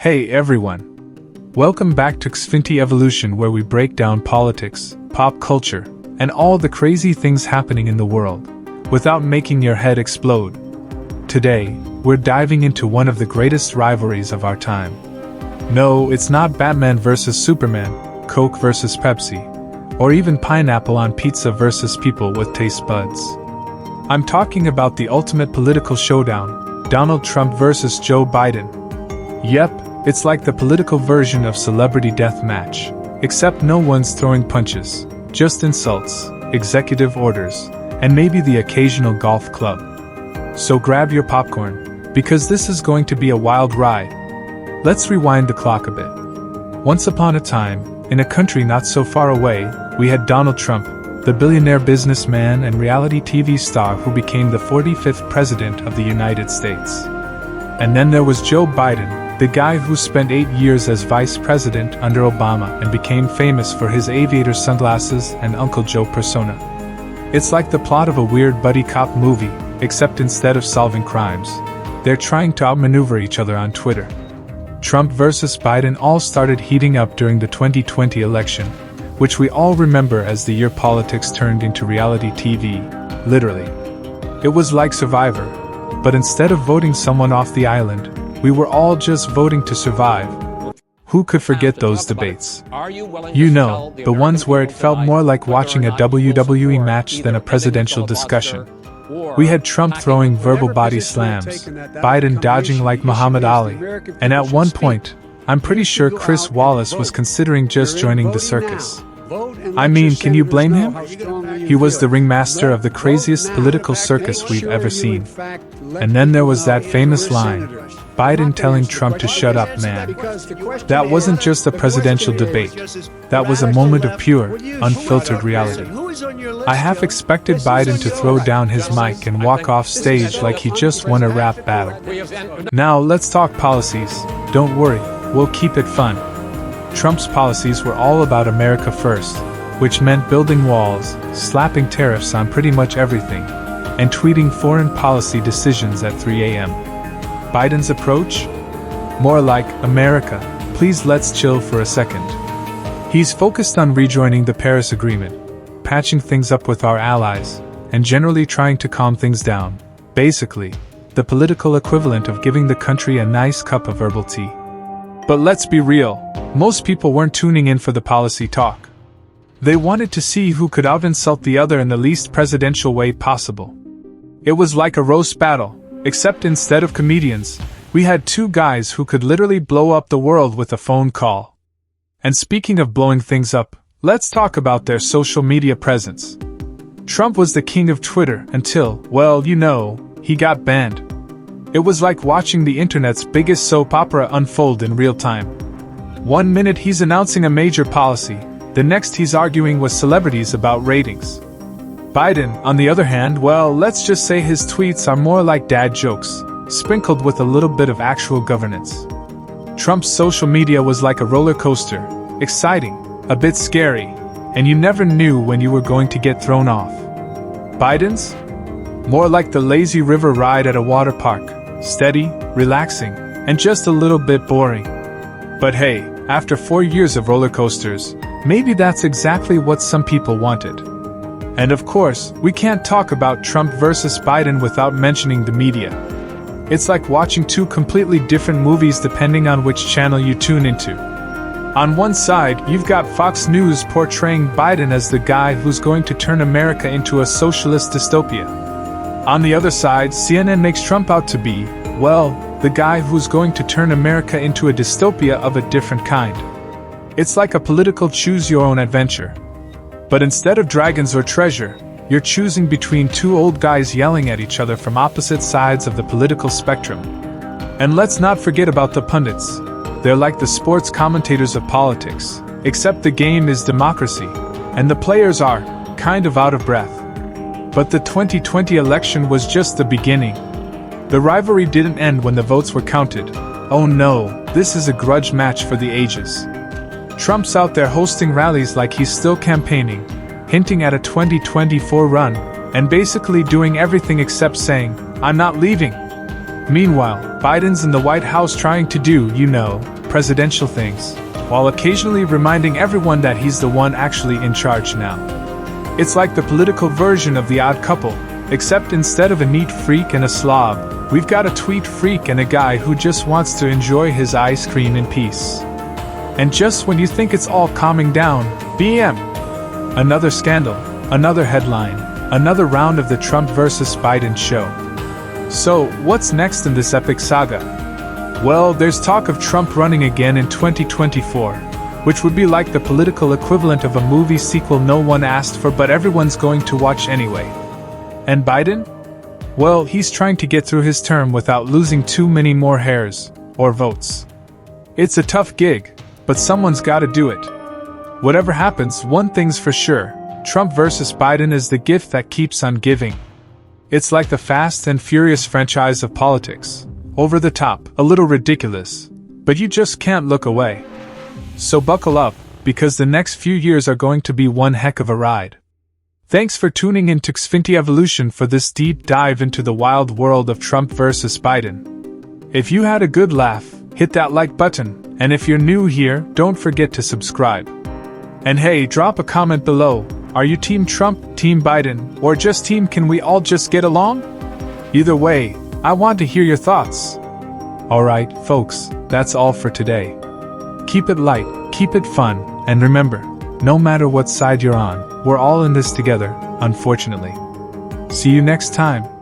Hey everyone! Welcome back to Xfinity Evolution, where we break down politics, pop culture, and all the crazy things happening in the world, without making your head explode. Today, we're diving into one of the greatest rivalries of our time. No, it's not Batman vs. Superman, Coke vs. Pepsi, or even pineapple on pizza versus people with taste buds. I'm talking about the ultimate political showdown, Donald Trump vs. Joe Biden. Yep, it's like the political version of Celebrity Deathmatch, except no one's throwing punches, just insults, executive orders, and maybe the occasional golf club. So grab your popcorn, because this is going to be a wild ride. Let's rewind the clock a bit. Once upon a time, in a country not so far away, we had Donald Trump, the billionaire businessman and reality TV star who became the 45th President of the United States. And then there was Joe Biden, the guy who spent 8 years as Vice President under Obama and became famous for his aviator sunglasses and Uncle Joe persona. It's like the plot of a weird buddy cop movie, except instead of solving crimes, they're trying to outmaneuver each other on Twitter. Trump versus Biden all started heating up during the 2020 election, which we all remember as the year politics turned into reality TV, literally. It was like Survivor, but instead of voting someone off the island, we were all just voting to survive. Who could forget those debates? You know, the ones where it felt more like watching a WWE match than a presidential discussion. We had Trump throwing verbal body slams, Biden dodging like Muhammad Ali, and at one point, I'm pretty sure Chris Wallace was considering just joining the circus. I mean, can you blame him? He was the ringmaster of the craziest political circus we've ever seen. And then there was that famous line, Biden telling Trump to shut up, man. That wasn't just a presidential debate. That was a moment of pure, unfiltered reality. I half expected Biden to throw down his mic and walk off stage like he just won a rap battle. Now let's talk policies. Don't worry, we'll keep it fun. Trump's policies were all about America first, which meant building walls, slapping tariffs on pretty much everything, and tweeting foreign policy decisions at 3 a.m. Biden's approach? More like, America, please let's chill for a second. He's focused on rejoining the Paris Agreement, patching things up with our allies, and generally trying to calm things down. Basically, the political equivalent of giving the country a nice cup of herbal tea. But let's be real, most people weren't tuning in for the policy talk. They wanted to see who could out-insult the other in the least presidential way possible. It was like a roast battle, except instead of comedians, we had two guys who could literally blow up the world with a phone call. And speaking of blowing things up, let's talk about their social media presence. Trump was the king of Twitter until, well, you know, he got banned. It was like watching the internet's biggest soap opera unfold in real time. 1 minute he's announcing a major policy, the next he's arguing with celebrities about ratings. Biden, on the other hand, well, let's just say his tweets are more like dad jokes, sprinkled with a little bit of actual governance. Trump's social media was like a roller coaster, exciting, a bit scary, and you never knew when you were going to get thrown off. Biden's? More like the lazy river ride at a water park, steady, relaxing, and just a little bit boring. But hey, after 4 years of roller coasters, maybe that's exactly what some people wanted. And of course, we can't talk about Trump versus Biden without mentioning the media. It's like watching two completely different movies depending on which channel you tune into. On one side, you've got Fox News portraying Biden as the guy who's going to turn America into a socialist dystopia. On the other side, CNN makes Trump out to be, well, the guy who's going to turn America into a dystopia of a different kind. It's like a political choose-your-own-adventure. But instead of dragons or treasure, you're choosing between two old guys yelling at each other from opposite sides of the political spectrum. And let's not forget about the pundits. They're like the sports commentators of politics, except the game is democracy, and the players are kind of out of breath. But the 2020 election was just the beginning. The rivalry didn't end when the votes were counted. Oh no, this is a grudge match for the ages. Trump's out there hosting rallies like he's still campaigning, hinting at a 2024 run, and basically doing everything except saying, "I'm not leaving." Meanwhile, Biden's in the White House trying to do, presidential things, while occasionally reminding everyone that he's the one actually in charge now. It's like the political version of The Odd Couple, except instead of a neat freak and a slob, we've got a tweet freak and a guy who just wants to enjoy his ice cream in peace. And just when you think it's all calming down, BM! Another scandal, another headline, another round of the Trump versus Biden show. So, what's next in this epic saga? Well, there's talk of Trump running again in 2024, which would be like the political equivalent of a movie sequel no one asked for but everyone's going to watch anyway. And Biden? Well, he's trying to get through his term without losing too many more hairs, or votes. It's a tough gig, but someone's gotta do it. Whatever happens, one thing's for sure, Trump versus Biden is the gift that keeps on giving. It's like the Fast and Furious franchise of politics. Over the top, a little ridiculous, but you just can't look away. So buckle up, because the next few years are going to be one heck of a ride. Thanks for tuning in to Xfinity Evolution for this deep dive into the wild world of Trump versus Biden. If you had a good laugh, hit that like button, and if you're new here, don't forget to subscribe. And hey, drop a comment below. Are you Team Trump, Team Biden, or just Team Can We All Just Get Along? Either way, I want to hear your thoughts. Alright, folks, that's all for today. Keep it light, keep it fun, and remember, no matter what side you're on, we're all in this together, unfortunately. See you next time.